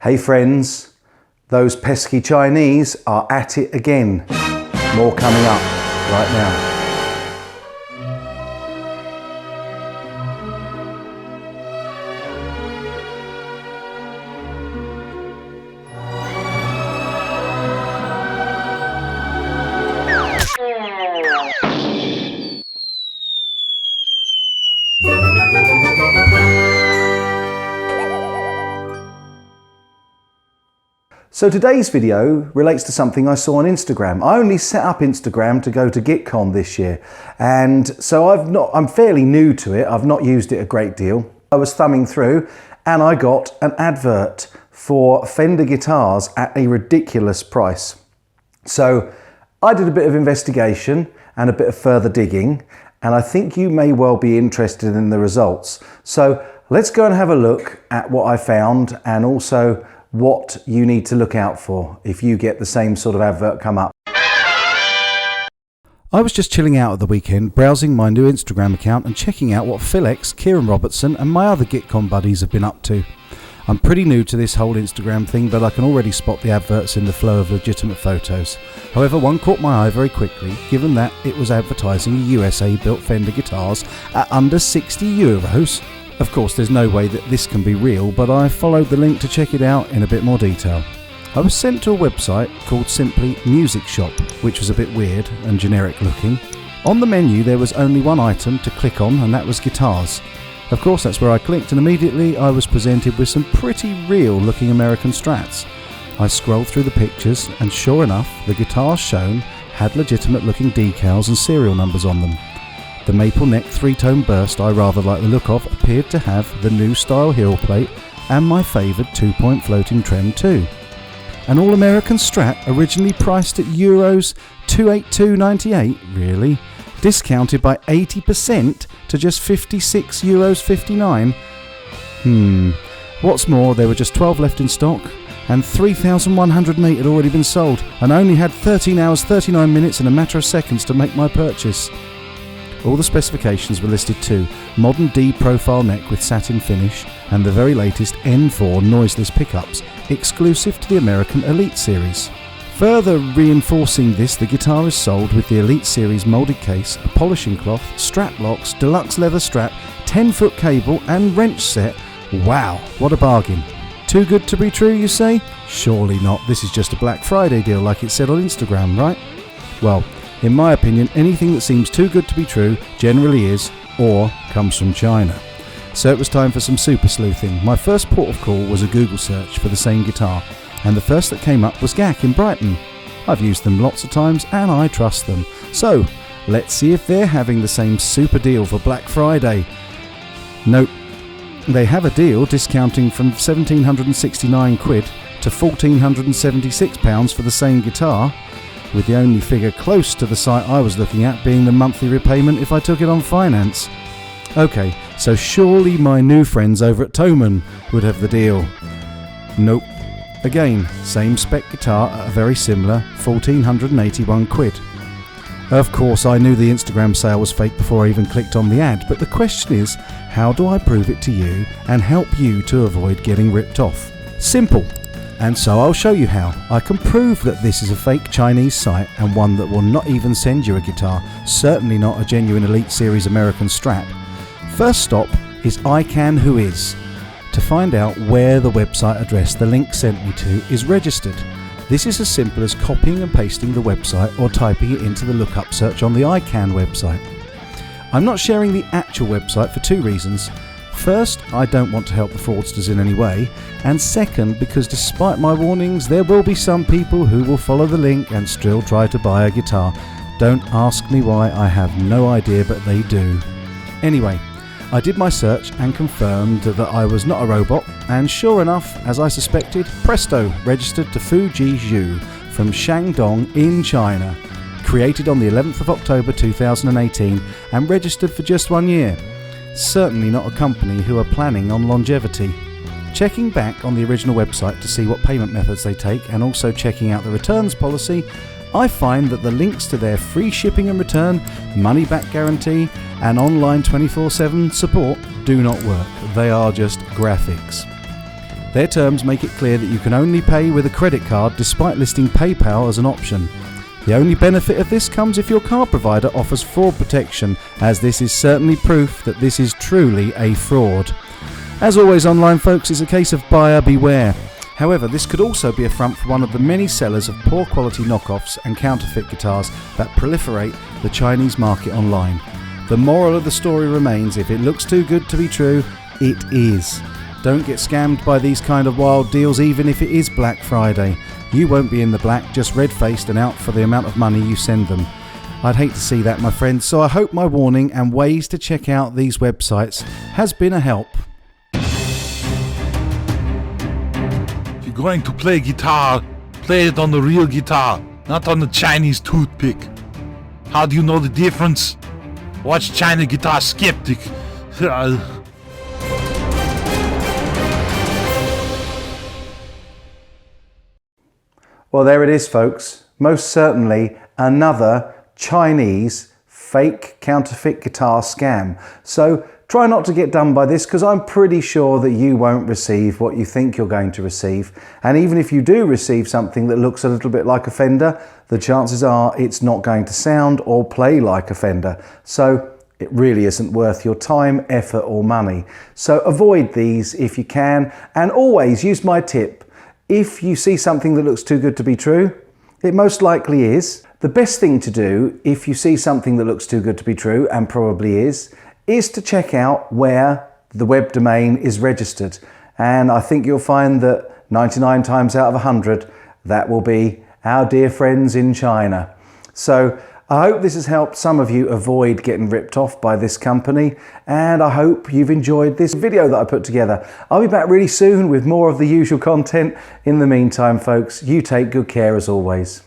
Hey friends, those pesky Chinese are at it again. More coming up right now. So today's video relates to something I saw on Instagram. I only set up Instagram to go to GitCon this year, and so I'm fairly new to it. I've not used it a great deal. I was thumbing through and I got an advert for Fender guitars at a ridiculous price. So I did a bit of investigation and a bit of further digging, and I think you may well be interested in the results. So let's go and have a look at what I found, and also what you need to look out for if you get the same sort of advert come up. I was just chilling out at the weekend, browsing my new Instagram account and checking out what Phil X, Kieran Robertson and my other GitCon buddies have been up to. I'm pretty new to this whole Instagram thing, but I can already spot the adverts in the flow of legitimate photos. However, one caught my eye very quickly, given that it was advertising USA-built Fender guitars at under €60. Of course, there's no way that this can be real, but I followed the link to check it out in a bit more detail. I was sent to a website called simply Music Shop, which was a bit weird and generic looking. On the menu there was only one item to click on, and that was guitars. Of course, that's where I clicked, and immediately I was presented with some pretty real looking American Strats. I scrolled through the pictures, and sure enough, the guitars shown had legitimate looking decals and serial numbers on them. The maple neck 3-tone burst I rather like the look of appeared to have the new style heel plate and my favoured 2-point floating trem too. An all-American Strat originally priced at Euros 282.98, really? Discounted by 80% to just €56.59? What's more, there were just 12 left in stock, and 3,108 had already been sold, and I only had 13 hours 39 minutes and a matter of seconds to make my purchase. All the specifications were listed too: modern D profile neck with satin finish and the very latest N4 noiseless pickups, exclusive to the American Elite Series. Further reinforcing this, the guitar is sold with the Elite Series moulded case, a polishing cloth, strap locks, deluxe leather strap, 10-foot cable and wrench set. Wow, what a bargain. Too good to be true, you say? Surely not, this is just a Black Friday deal like it said on Instagram, right? Well, in my opinion, anything that seems too good to be true generally is, or comes from China. So it was time for some super sleuthing. My first port of call was a Google search for the same guitar, and the first that came up was GAC in Brighton. I've used them lots of times and I trust them. So let's see if they're having the same super deal for Black Friday. Nope, they have a deal discounting from £1,769 to £1,476 for the same guitar, with the only figure close to the site I was looking at being the monthly repayment if I took it on finance. Okay, so surely my new friends over at Thomann would have the deal. Nope. Again, same spec guitar at a very similar £1,481. Of course, I knew the Instagram sale was fake before I even clicked on the ad, but the question is, how do I prove it to you and help you to avoid getting ripped off? Simple. And so I'll show you how. I can prove that this is a fake Chinese site and one that will not even send you a guitar, certainly not a genuine Elite Series American Strat. First stop is iCanWhois. To find out where the website address the link sent me to is registered. This is as simple as copying and pasting the website or typing it into the lookup search on the iCan website. I'm not sharing the actual website for two reasons. First, I don't want to help the fraudsters in any way, and second, because despite my warnings, there will be some people who will follow the link and still try to buy a guitar. Don't ask me why, I have no idea, but they do. Anyway, I did my search and confirmed that I was not a robot, and sure enough, as I suspected, presto, registered to Fuji Zhu from Shandong in China. Created on the 11th of October 2018 and registered for just 1 year. Certainly not a company who are planning on longevity. Checking back on the original website to see what payment methods they take, and also checking out the returns policy, I find that the links to their free shipping and return, money back guarantee and online 24/7 support do not work. They are just graphics. Their terms make it clear that you can only pay with a credit card despite listing PayPal as an option. The only benefit of this comes if your card provider offers fraud protection, as this is certainly proof that this is truly a fraud. As always online folks, it's a case of buyer beware. However, this could also be a front for one of the many sellers of poor quality knockoffs and counterfeit guitars that proliferate the Chinese market online. The moral of the story remains, if it looks too good to be true, it is. Don't get scammed by these kind of wild deals even if it is Black Friday. You won't be in the black, just red-faced and out for the amount of money you send them. I'd hate to see that, my friends, so I hope my warning and ways to check out these websites has been a help. If you're going to play guitar, play it on the real guitar, not on the Chinese toothpick. How do you know the difference? Watch China Guitar Skeptic. Well, there it is, folks. Most certainly another Chinese fake counterfeit guitar scam. So try not to get done by this, because I'm pretty sure that you won't receive what you think you're going to receive. And even if you do receive something that looks a little bit like a Fender, the chances are it's not going to sound or play like a Fender. So it really isn't worth your time, effort or money. So avoid these if you can, and always use my tip. If you see something that looks too good to be true, it most likely is. The best thing to do if you see something that looks too good to be true, and probably is to check out where the web domain is registered. And I think you'll find that 99 times out of 100, that will be our dear friends in China. So I hope this has helped some of you avoid getting ripped off by this company, and I hope you've enjoyed this video that I put together. I'll be back really soon with more of the usual content. In the meantime, folks, you take good care as always.